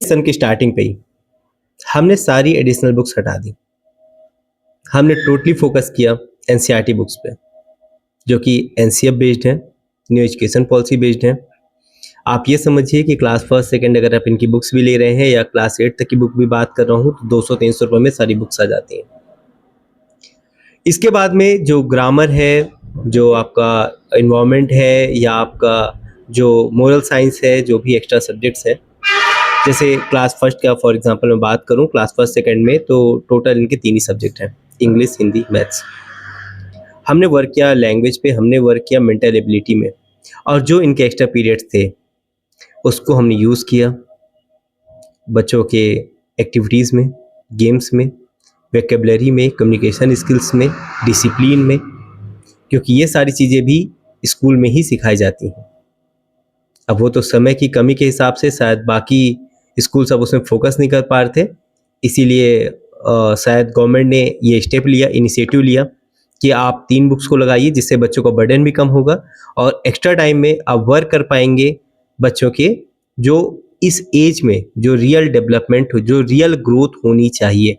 सन की स्टार्टिंग पे ही हमने सारी एडिशनल बुक्स हटा दी। हमने टोटली फोकस किया एनसीईआरटी बुक्स पे, जो कि एनसीएफ बेस्ड है, न्यू एजुकेशन पॉलिसी बेस्ड है। आप ये समझिए कि क्लास फर्स्ट सेकंड अगर आप इनकी बुक्स भी ले रहे हैं या क्लास 8 तक की बुक भी बात कर रहा हूँ तो 200-300 रुपये में सारी बुक्स आ जाती हैं। इसके बाद में जो ग्रामर है, जो आपका इन्वायरमेंट है या आपका जो मोरल साइंस है, जो भी एक्स्ट्रा सब्जेक्ट्स हैं, जैसे क्लास फर्स्ट का फॉर एग्जांपल मैं बात करूं, क्लास फर्स्ट सेकंड में तो टोटल इनके 3 ही सब्जेक्ट हैं, इंग्लिश, हिंदी, मैथ्स। हमने वर्क किया लैंग्वेज पे, हमने वर्क किया मेंटल एबिलिटी में, और जो इनके एक्स्ट्रा पीरियड्स थे उसको हमने यूज़ किया बच्चों के एक्टिविटीज़ में, गेम्स में, वोकैबुलरी में, कम्युनिकेशन स्किल्स में, डिसिप्लिन में, क्योंकि ये सारी चीज़ें भी स्कूल में ही सिखाई जाती हैं। अब वो तो समय की कमी के हिसाब से शायद बाकी स्कूल सब उसमें फोकस नहीं कर पा रहे थे, इसीलिए शायद गवर्नमेंट ने ये स्टेप लिया, इनिशिएटिव लिया कि आप 3 बुक्स को लगाइए, जिससे बच्चों का बर्डन भी कम होगा और एक्स्ट्रा टाइम में आप वर्क कर पाएंगे बच्चों के, जो इस एज में जो रियल डेवलपमेंट हो, जो रियल ग्रोथ होनी चाहिए।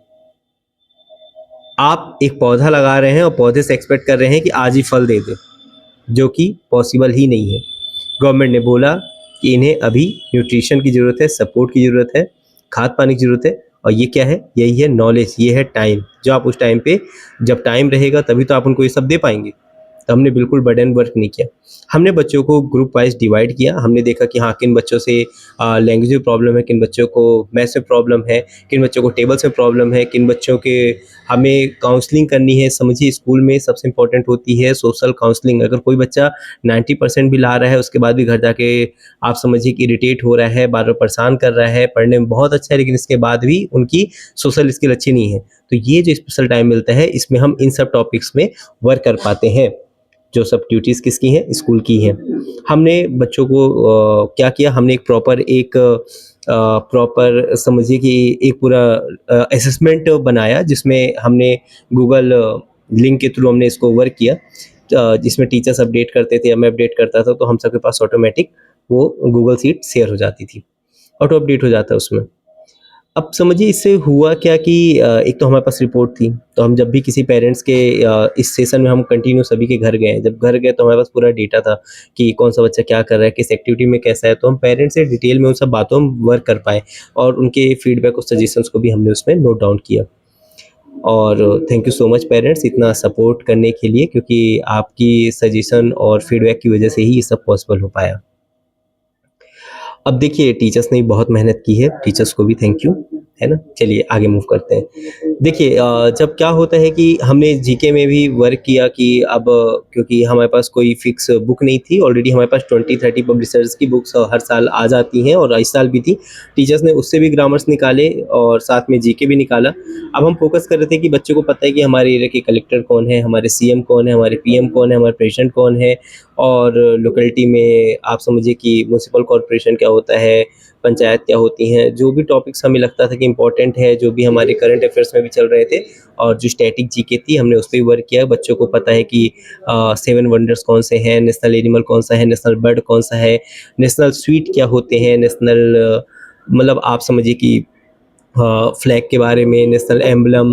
आप एक पौधा लगा रहे हैं और पौधे से एक्सपेक्ट कर रहे हैं कि आज ही फल दे दे, जो कि पॉसिबल ही नहीं है। गवर्नमेंट ने बोला कि इन्हें अभी न्यूट्रिशन की ज़रूरत है, सपोर्ट की ज़रूरत है, खाद पानी की ज़रूरत है, और ये क्या है? यही है नॉलेज, ये है टाइम, जो आप उस टाइम पे, जब टाइम रहेगा तभी तो आप उनको ये सब दे पाएंगे। तो हमने बिल्कुल बर्डन वर्क नहीं किया। हमने बच्चों को ग्रुप वाइज डिवाइड किया। हमने देखा कि हाँ, किन बच्चों से लैंग्वेज में प्रॉब्लम है, किन बच्चों को मैथ्स में प्रॉब्लम है, किन बच्चों को टेबल्स में प्रॉब्लम है, किन बच्चों के हमें काउंसलिंग करनी है। समझिए, स्कूल में सबसे इम्पोर्टेंट होती है सोशल काउंसलिंग। अगर कोई बच्चा 90% भी ला रहा है, उसके बाद भी घर जाके आप समझिए कि इरिटेट हो रहा है, बार-बार परेशान कर रहा है, पढ़ने में बहुत अच्छा है लेकिन इसके बाद भी उनकी सोशल स्किल अच्छी नहीं है, तो ये जो स्पेशल टाइम मिलता है, इसमें हम इन सब टॉपिक्स में वर्क कर पाते हैं। जो सब ड्यूटीज़ किसकी हैं? स्कूल की हैं। हमने बच्चों को क्या किया, हमने एक प्रॉपर समझिए कि एक पूरा असेसमेंट बनाया, जिसमें हमने गूगल लिंक के थ्रू हमने इसको वर्क किया, जिसमें टीचर्स अपडेट करते थे या मैं अपडेट करता था, तो हम सबके पास ऑटोमेटिक वो गूगल शीट शेयर हो जाती थी, ऑटो अपडेट हो जाता है उसमें। अब समझिए इससे हुआ क्या कि एक तो हमारे पास रिपोर्ट थी, तो हम जब भी किसी पेरेंट्स के इस सेशन में हम कंटिन्यू सभी के घर गए। जब घर गए तो हमारे पास पूरा डेटा था कि कौन-सा बच्चा क्या कर रहा है, किस एक्टिविटी में कैसा है, तो हम पेरेंट्स से डिटेल में उन सब बातों में वर्क कर पाएँ और उनके फीडबैक और सजेशंस को भी हमने उसमें नोट डाउन किया। और thank you so much parents इतना सपोर्ट करने के लिए, क्योंकि आपकी सजेशन और फीडबैक की वजह से ही ये सब पॉसिबल हो पाया। अब देखिए, टीचर्स ने भी बहुत मेहनत की है, टीचर्स को भी थैंक यू, है ना? चलिए आगे मूव करते हैं। देखिए, जब क्या होता है कि हमने जीके में भी वर्क किया कि अब क्योंकि हमारे पास कोई फिक्स बुक नहीं थी, ऑलरेडी हमारे पास 20-30 पब्लिशर्स की बुक्स हर साल आ जाती हैं और इस साल भी थी। टीचर्स ने उससे भी ग्रामर्स निकाले और साथ में जीके भी निकाला। अब हम फोकस कर रहे थे कि बच्चों को पता है कि हमारे एरिया के कलेक्टर कौन है, हमारे सीएम कौन है, हमारे पीएम कौन है, हमारे प्रेसिडेंट कौन है, और लोकेलिटी में आप समझिए कि म्युनिसिपल कॉर्पोरेशन क्या होता है, पंचायत क्या होती हैं, जो भी टॉपिक्स हमें लगता था कि इम्पोर्टेंट है, जो भी हमारे करंट अफेयर्स में भी चल रहे थे, और जो स्टैटिक जीके थी हमने उस पे भी वर्क किया। बच्चों को पता है कि 7 वंडर्स कौन से हैं, नेशनल एनिमल कौन सा है, नेशनल बर्ड कौन सा है, नेशनल स्वीट क्या होते हैं, नेशनल मतलब आप समझिए कि फ्लैग के बारे में, नेशनल एम्बलम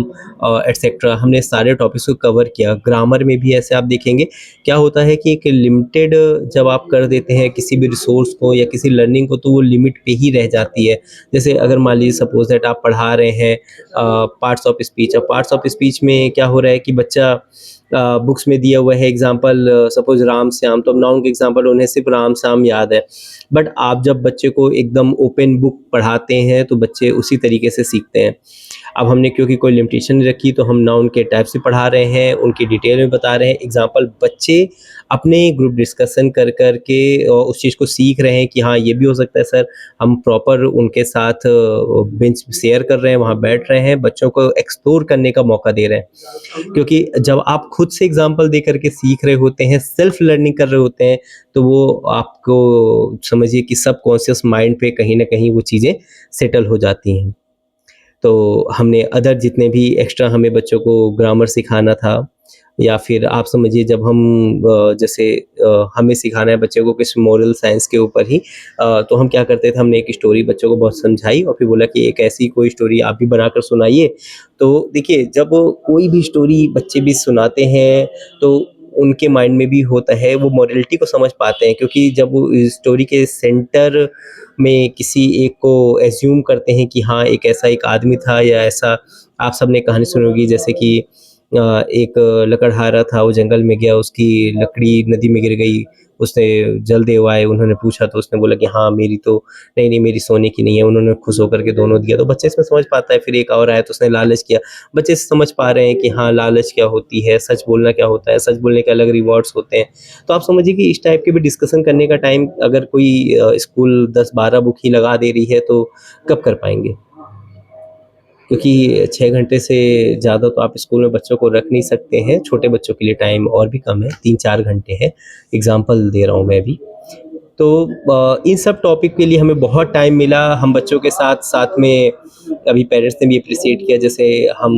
एटसेट्रा, हमने सारे टॉपिक्स को कवर किया। ग्रामर में भी ऐसे आप देखेंगे क्या होता है कि एक लिमिटेड जब आप कर देते हैं किसी भी रिसोर्स को या किसी लर्निंग को, तो वो लिमिट पे ही रह जाती है। जैसे अगर मान लीजिए सपोज़ दैट आप पढ़ा रहे हैं पार्ट्स ऑफ स्पीच। अब पार्ट्स ऑफ स्पीच में क्या हो रहा है कि बच्चा बुक्स में दिया हुआ है एग्ज़ाम्पल सपोज़ राम श्याम, तो अब नाउन के एग्ज़ाम्पल उन्हें सिर्फ़ राम श्याम याद है। बट आप जब बच्चे को एकदम ओपन बुक पढ़ाते हैं तो बच्चे उसी तरीके से सीखते हैं। अब हमने क्योंकि कोई लिमिटेशन नहीं रखी, तो हम नाउन के टाइप से पढ़ा रहे हैं, उनकी डिटेल में बता रहे हैं। एग्ज़ाम्पल बच्चे अपने ग्रुप डिस्कशन कर कर के उस चीज़ को सीख रहे हैं कि हाँ, ये भी हो सकता है सर। हम प्रॉपर उनके साथ बेंच शेयर कर रहे हैं, वहाँ बैठ रहे हैं, बच्चों को एक्सप्लोर करने का मौका दे रहे हैं। क्योंकि जब आप खुद से एग्ज़ाम्पल दे कर के सीख रहे होते हैं, सेल्फ लर्निंग कर रहे होते हैं, तो वो आपको समझिए कि सबकॉन्शियस माइंड पे कहीं न कहीं वो चीज़ें सेटल हो जाती हैं। तो हमने अदर जितने भी एक्स्ट्रा हमें बच्चों को ग्रामर सिखाना था, या फिर आप समझिए जब हम जैसे हमें सिखाना है बच्चे को किसी मोरल साइंस के ऊपर ही, तो हम क्या करते थे, हमने एक स्टोरी बच्चों को बहुत समझाई और फिर बोला कि एक ऐसी कोई स्टोरी आप भी बनाकर सुनाइए। तो देखिए जब कोई भी स्टोरी बच्चे भी सुनाते हैं तो उनके माइंड में भी होता है, वो मोरलिटी को समझ पाते हैं, क्योंकि जब वो स्टोरी के सेंटर में किसी एक को एज्यूम करते हैं कि हाँ एक ऐसा एक आदमी था या ऐसा, आप सबने कहानी सुनी होगी जैसे कि एक लकड़हारा था, वो जंगल में गया, उसकी लकड़ी नदी में गिर गई, उसने जल देव आए, उन्होंने पूछा तो उसने बोला कि हाँ मेरी तो नहीं नहीं मेरी सोने की नहीं है, उन्होंने खुश होकर के दोनों दिया, तो बच्चे इसमें समझ पाता है। फिर एक और आया तो उसने लालच किया, बच्चे समझ पा रहे हैं कि हाँ लालच क्या होती है, सच बोलना क्या होता है, सच बोलने के अलग रिवॉर्ड्स होते हैं। तो आप समझिए कि इस टाइप के भी डिस्कशन करने का टाइम अगर कोई स्कूल 10-12 बुक ही लगा दे रही है तो कब कर पाएंगे, क्योंकि 6 घंटे से ज़्यादा तो आप स्कूल में बच्चों को रख नहीं सकते हैं, छोटे बच्चों के लिए टाइम और भी कम है, 3-4 घंटे है, एग्जाम्पल दे रहा हूँ मैं भी। तो इन सब टॉपिक के लिए हमें बहुत टाइम मिला, हम बच्चों के साथ साथ में अभी पेरेंट्स ने भी अप्रिसिएट किया, जैसे हम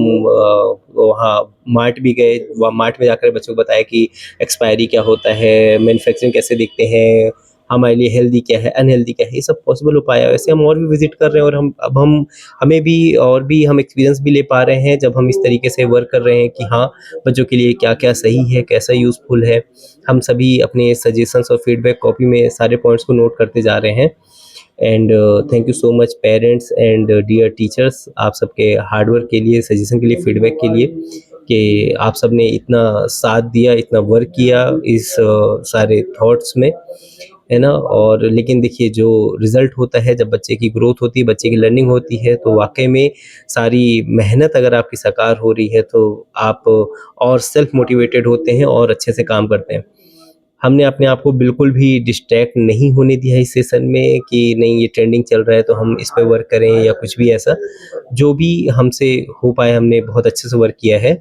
वहाँ मार्ट भी गए, वहाँ मार्ट में जाकर बच्चों को बताया कि एक्सपायरी क्या होता है, मैन्युफैक्चरिंग कैसे दिखते हैं, हमारे लिए हेल्दी क्या है, अनहेल्दी क्या है, ये सब पॉसिबल हो पाया। वैसे हम और भी विजिट कर रहे हैं और हम हमें भी और भी हम एक्सपीरियंस भी ले पा रहे हैं जब हम इस तरीके से वर्क कर रहे हैं कि हाँ बच्चों के लिए क्या क्या सही है, कैसा यूज़फुल है। हम सभी अपने सजेशंस और फीडबैक कॉपी में सारे पॉइंट्स को नोट करते जा रहे हैं। And thank you so much parents and dear teachers, आप सबके हार्डवर्क के लिए, सजेशन के लिए, फीडबैक के लिए, कि आप सबने इतना साथ दिया, इतना वर्क किया इस सारे थॉट्स में, है ना। और लेकिन देखिए जो रिज़ल्ट होता है जब बच्चे की ग्रोथ होती है, बच्चे की लर्निंग होती है, तो वाक़ई में सारी मेहनत अगर आपकी साकार हो रही है तो आप और सेल्फ मोटिवेटेड होते हैं और अच्छे से काम करते हैं। हमने अपने आप को बिल्कुल भी डिस्ट्रैक्ट नहीं होने दिया इस सेशन में कि नहीं ये ट्रेंडिंग चल रहा है तो हम इस पे वर्क करें या कुछ भी ऐसा। जो भी हमसे हो पाया हमने बहुत अच्छे से वर्क किया है।